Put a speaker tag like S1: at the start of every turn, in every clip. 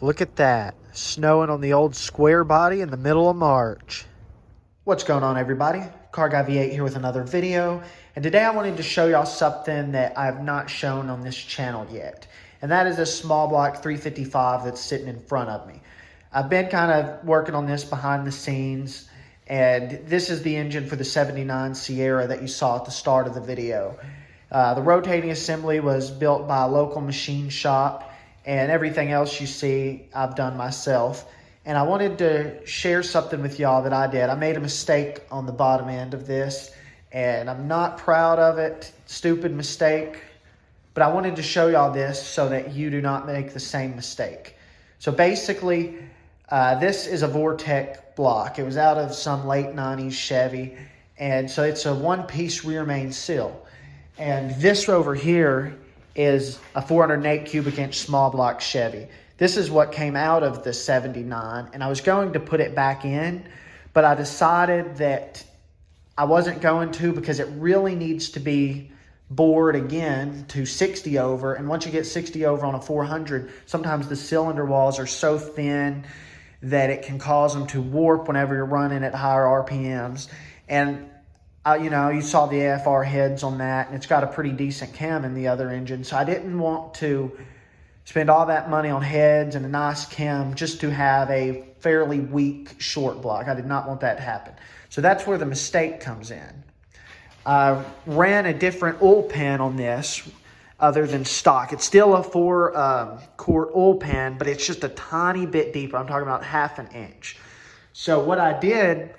S1: Look at that. Snowing on the old square body in the middle of March. What's going on, everybody? Car Guy V8 here with another video. And today I wanted to show y'all something that I've not shown on this channel yet. And that is a small block 355 that's sitting in front of me. I've been kind of working on this behind the scenes. And this is the engine for the 79 Sierra that you saw at the start of the video. The rotating assembly was built by a local machine shop. And everything else you see, I've done myself. And I wanted to share something with y'all that I did. I made a mistake on the bottom end of this, and I'm not proud of it. Stupid mistake. But I wanted to show y'all this so that you do not make the same mistake. So basically, this is a Vortec block. It was out of some late 90s Chevy. And so it's a one-piece rear main seal. And this over here is a 408 cubic inch small block Chevy. This is what came out of the 79, and I was going to put it back in, but I decided that I wasn't going to because it really needs to be bored again to 60 over, and once you get 60 over on a 400, sometimes the cylinder walls are so thin that it can cause them to warp whenever you're running at higher RPMs. And you saw the AFR heads on that, and it's got a pretty decent cam in the other engine. So I didn't want to spend all that money on heads and a nice cam just to have a fairly weak short block. I did not want that to happen. So that's where the mistake comes in. I ran a different oil pan on this other than stock. It's still a 4-quart oil pan, but it's just a tiny bit deeper. I'm talking about half an inch. So what I did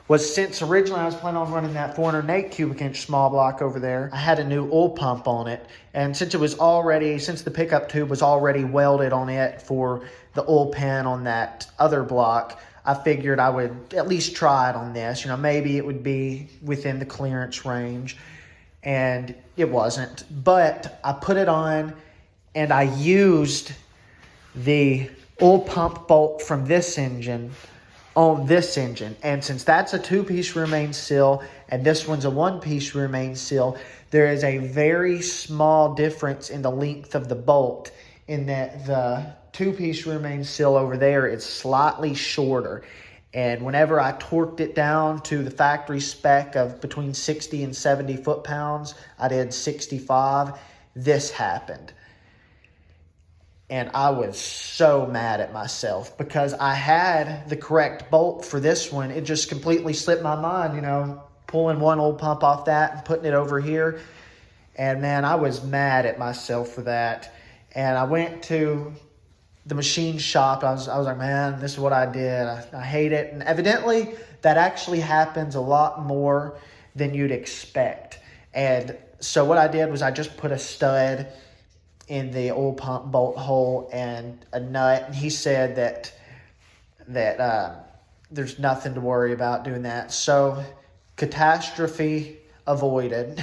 S1: was, since originally I was planning on running that 408 cubic inch small block over there, I had a new oil pump on it. And since the pickup tube was already welded on it for the oil pan on that other block, I figured I would at least try it on this. Maybe it would be within the clearance range. And it wasn't. But I put it on and I used the oil pump bolt from this engine on this engine. And since that's a two-piece rear main seal and this one's a one-piece rear main seal, there is a very small difference in the length of the bolt, in that the two-piece rear main seal over there is slightly shorter. And whenever I torqued it down to the factory spec of between 60 and 70 foot-pounds, I did 65, this happened. And I was so mad at myself because I had the correct bolt for this one. It just completely slipped my mind, pulling one oil pump off that and putting it over here. And man, I was mad at myself for that. And I went to the machine shop. I was like, man, this is what I did. I hate it. And evidently that actually happens a lot more than you'd expect. And so what I did was I just put a stud in the oil pump bolt hole and a nut, and he said that there's nothing to worry about doing that. So catastrophe avoided.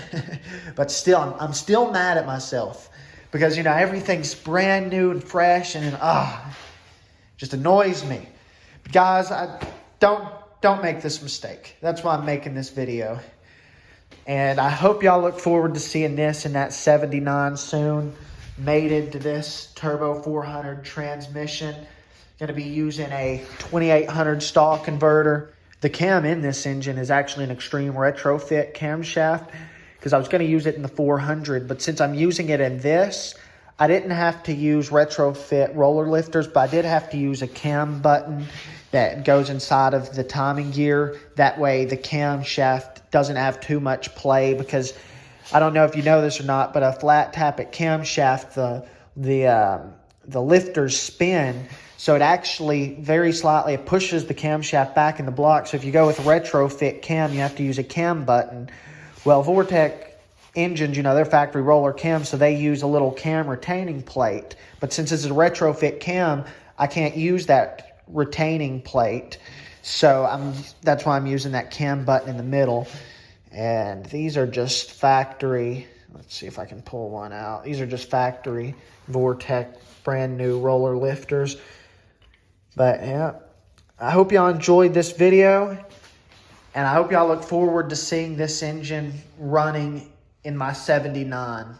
S1: But still, I'm still mad at myself because everything's brand new and fresh, and just annoys me. But guys, don't make this mistake. That's why I'm making this video. And I hope y'all look forward to seeing this in that 79 soon. Mated to this turbo 400 transmission. Going to be using a 2800 stall converter. The cam in this engine is actually an extreme retrofit camshaft because I was going to use it in the 400, but since I'm using it in this, I didn't have to use retrofit roller lifters, but I did have to use a cam button that goes inside of the timing gear. That way the camshaft doesn't have too much play, because I don't know if you know this or not, but a flat tappet camshaft, the lifters spin, so it actually very slightly it pushes the camshaft back in the block. So if you go with a retrofit cam, you have to use a cam button. Well, Vortec engines, they're factory roller cams, so they use a little cam retaining plate. But since it's a retrofit cam, I can't use that retaining plate. So that's why I'm using that cam button in the middle. And these are just factory, let's see if I can pull one out. These are just factory Vortec brand new roller lifters. But yeah, I hope y'all enjoyed this video. And I hope y'all look forward to seeing this engine running in my 79.